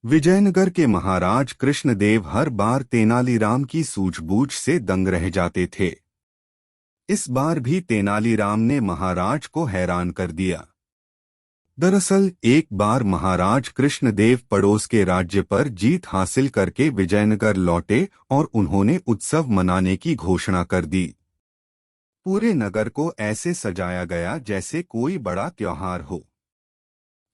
विजयनगर के महाराज कृष्णदेव हर बार तेनालीराम की सूझबूझ से दंग रह जाते थे। इस बार भी तेनालीराम ने महाराज को हैरान कर दिया। दरअसल एक बार महाराज कृष्णदेव पड़ोस के राज्य पर जीत हासिल करके विजयनगर लौटे और उन्होंने उत्सव मनाने की घोषणा कर दी। पूरे नगर को ऐसे सजाया गया जैसे कोई बड़ा त्योहार हो।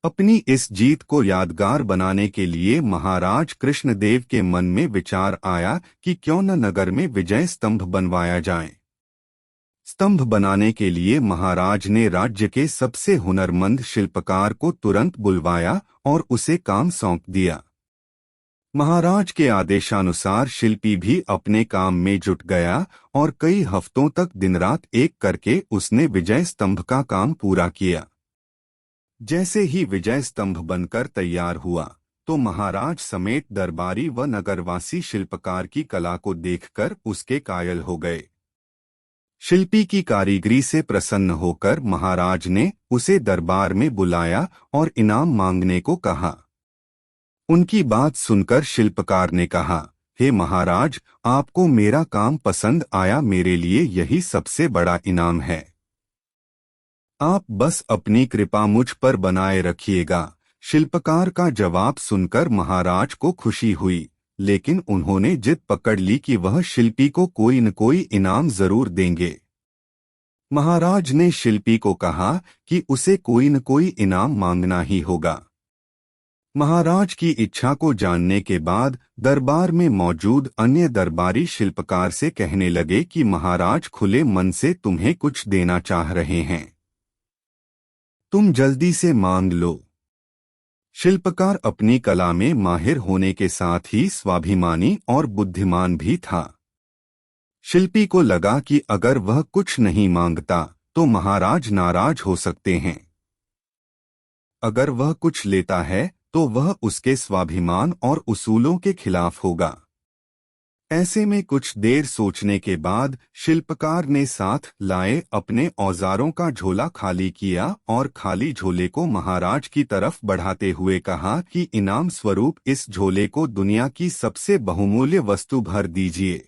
अपनी इस जीत को यादगार बनाने के लिए महाराज कृष्णदेव के मन में विचार आया कि क्यों न नगर में विजय स्तंभ बनवाया जाए। स्तंभ बनाने के लिए महाराज ने राज्य के सबसे हुनरमंद शिल्पकार को तुरंत बुलवाया और उसे काम सौंप दिया। महाराज के आदेशानुसार शिल्पी भी अपने काम में जुट गया और कई हफ्तों तक दिन-रात एक करके उसने विजय स्तंभ का काम पूरा किया। जैसे ही विजय स्तंभ बनकर तैयार हुआ तो महाराज समेत दरबारी व नगरवासी शिल्पकार की कला को देखकर उसके कायल हो गए। शिल्पी की कारीगरी से प्रसन्न होकर महाराज ने उसे दरबार में बुलाया और इनाम मांगने को कहा। उनकी बात सुनकर शिल्पकार ने कहा, हे महाराज, आपको मेरा काम पसंद आया, मेरे लिए यही सबसे बड़ा इनाम है। आप बस अपनी कृपा मुझ पर बनाए रखिएगा। शिल्पकार का जवाब सुनकर महाराज को खुशी हुई, लेकिन उन्होंने जिद पकड़ ली कि वह शिल्पी को कोई न कोई इनाम जरूर देंगे। महाराज ने शिल्पी को कहा कि उसे कोई न कोई इनाम मांगना ही होगा। महाराज की इच्छा को जानने के बाद दरबार में मौजूद अन्य दरबारी शिल्पकार से कहने लगे कि महाराज खुले मन से तुम्हें कुछ देना चाह रहे हैं, तुम जल्दी से मांग लो। शिल्पकार अपनी कला में माहिर होने के साथ ही स्वाभिमानी और बुद्धिमान भी था। शिल्पी को लगा कि अगर वह कुछ नहीं मांगता तो महाराज नाराज हो सकते हैं। अगर वह कुछ लेता है तो वह उसके स्वाभिमान और उसूलों के खिलाफ होगा। ऐसे में कुछ देर सोचने के बाद शिल्पकार ने साथ लाए अपने औजारों का झोला खाली किया और खाली झोले को महाराज की तरफ बढ़ाते हुए कहा कि इनाम स्वरूप इस झोले को दुनिया की सबसे बहुमूल्य वस्तु भर दीजिए।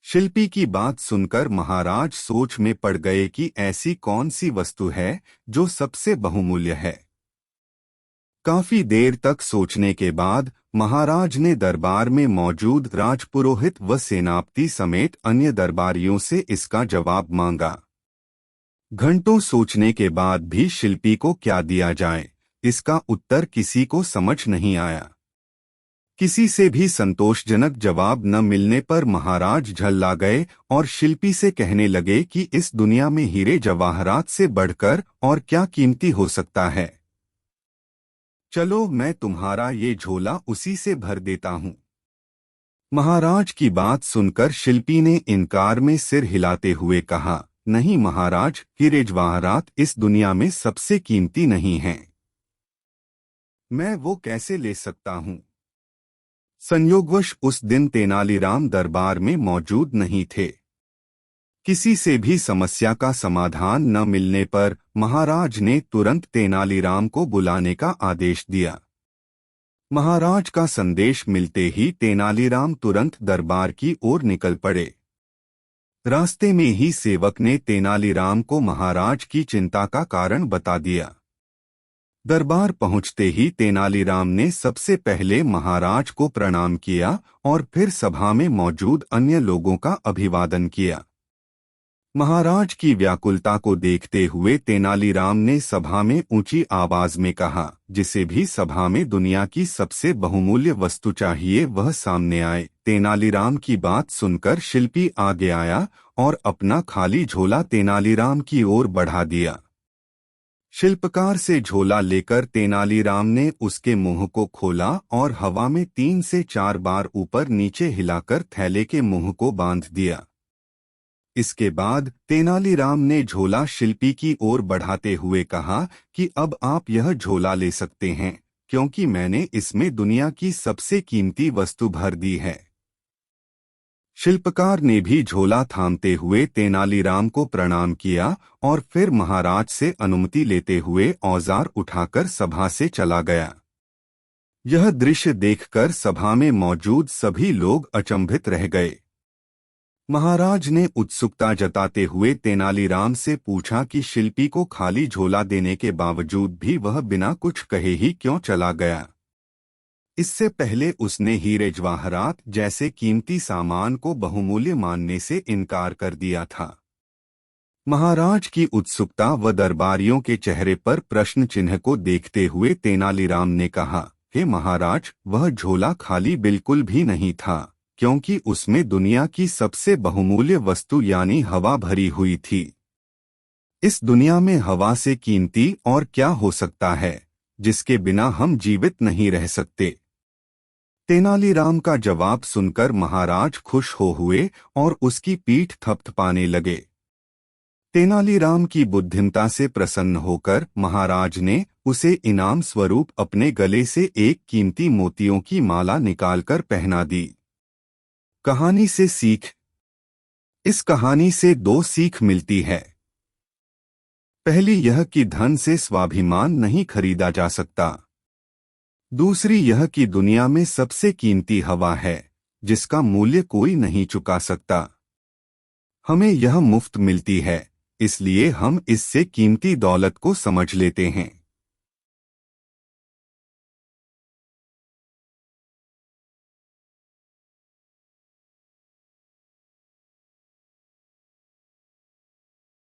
शिल्पी की बात सुनकर महाराज सोच में पड़ गए कि ऐसी कौन सी वस्तु है जो सबसे बहुमूल्य है। काफी देर तक सोचने के बाद महाराज ने दरबार में मौजूद राजपुरोहित व सेनापति समेत अन्य दरबारियों से इसका जवाब मांगा। घंटों सोचने के बाद भी शिल्पी को क्या दिया जाए, इसका उत्तर किसी को समझ नहीं आया। किसी से भी संतोषजनक जवाब न मिलने पर महाराज झल्ला गए और शिल्पी से कहने लगे कि इस दुनिया में हीरे जवाहरात से बढ़कर और क्या कीमती हो सकता है। चलो मैं तुम्हारा ये झोला उसी से भर देता हूँ। महाराज की बात सुनकर शिल्पी ने इनकार में सिर हिलाते हुए कहा, नहीं महाराज, हीरे जवाहरात इस दुनिया में सबसे कीमती नहीं हैं। मैं वो कैसे ले सकता हूँ। संयोगवश उस दिन तेनालीराम दरबार में मौजूद नहीं थे। किसी से भी समस्या का समाधान न मिलने पर महाराज ने तुरंत तेनालीराम को बुलाने का आदेश दिया। महाराज का संदेश मिलते ही तेनालीराम तुरंत दरबार की ओर निकल पड़े। रास्ते में ही सेवक ने तेनालीराम को महाराज की चिंता का कारण बता दिया। दरबार पहुंचते ही तेनालीराम ने सबसे पहले महाराज को प्रणाम किया और फिर सभा में मौजूद अन्य लोगों का अभिवादन किया। महाराज की व्याकुलता को देखते हुए तेनालीराम ने सभा में ऊंची आवाज में कहा, जिसे भी सभा में दुनिया की सबसे बहुमूल्य वस्तु चाहिए वह सामने आए। तेनालीराम की बात सुनकर शिल्पी आगे आया और अपना खाली झोला तेनालीराम की ओर बढ़ा दिया। शिल्पकार से झोला लेकर तेनालीराम ने उसके मुंह को खोला और हवा में 3 से 4 बार ऊपर नीचे हिलाकर थैले के मुंह को बांध दिया। इसके बाद तेनालीराम ने झोला शिल्पी की ओर बढ़ाते हुए कहा कि अब आप यह झोला ले सकते हैं, क्योंकि मैंने इसमें दुनिया की सबसे कीमती वस्तु भर दी है। शिल्पकार ने भी झोला थामते हुए तेनालीराम को प्रणाम किया और फिर महाराज से अनुमति लेते हुए औजार उठाकर सभा से चला गया। यह दृश्य देखकर सभा में मौजूद सभी लोग अचंभित रह गए। महाराज ने उत्सुकता जताते हुए तेनालीराम से पूछा कि शिल्पी को खाली झोला देने के बावजूद भी वह बिना कुछ कहे ही क्यों चला गया। इससे पहले उसने हीरे जवाहरात जैसे कीमती सामान को बहुमूल्य मानने से इनकार कर दिया था। महाराज की उत्सुकता व दरबारियों के चेहरे पर प्रश्न चिन्ह को देखते हुए तेनालीराम ने कहा, हे महाराज, वह झोला खाली बिल्कुल भी नहीं था, क्योंकि उसमें दुनिया की सबसे बहुमूल्य वस्तु यानी हवा भरी हुई थी। इस दुनिया में हवा से कीमती और क्या हो सकता है, जिसके बिना हम जीवित नहीं रह सकते। तेनालीराम का जवाब सुनकर महाराज खुश हो हुए और उसकी पीठ थपथपाने लगे। तेनालीराम की बुद्धिमता से प्रसन्न होकर महाराज ने उसे इनाम स्वरूप अपने गले से एक कीमती मोतियों की माला निकालकर पहना दी। कहानी से सीख। इस कहानी से दो सीख मिलती है। पहली यह कि धन से स्वाभिमान नहीं खरीदा जा सकता। दूसरी यह कि दुनिया में सबसे कीमती हवा है, जिसका मूल्य कोई नहीं चुका सकता। हमें यह मुफ्त मिलती है, इसलिए हम इससे कीमती दौलत को समझ लेते हैं।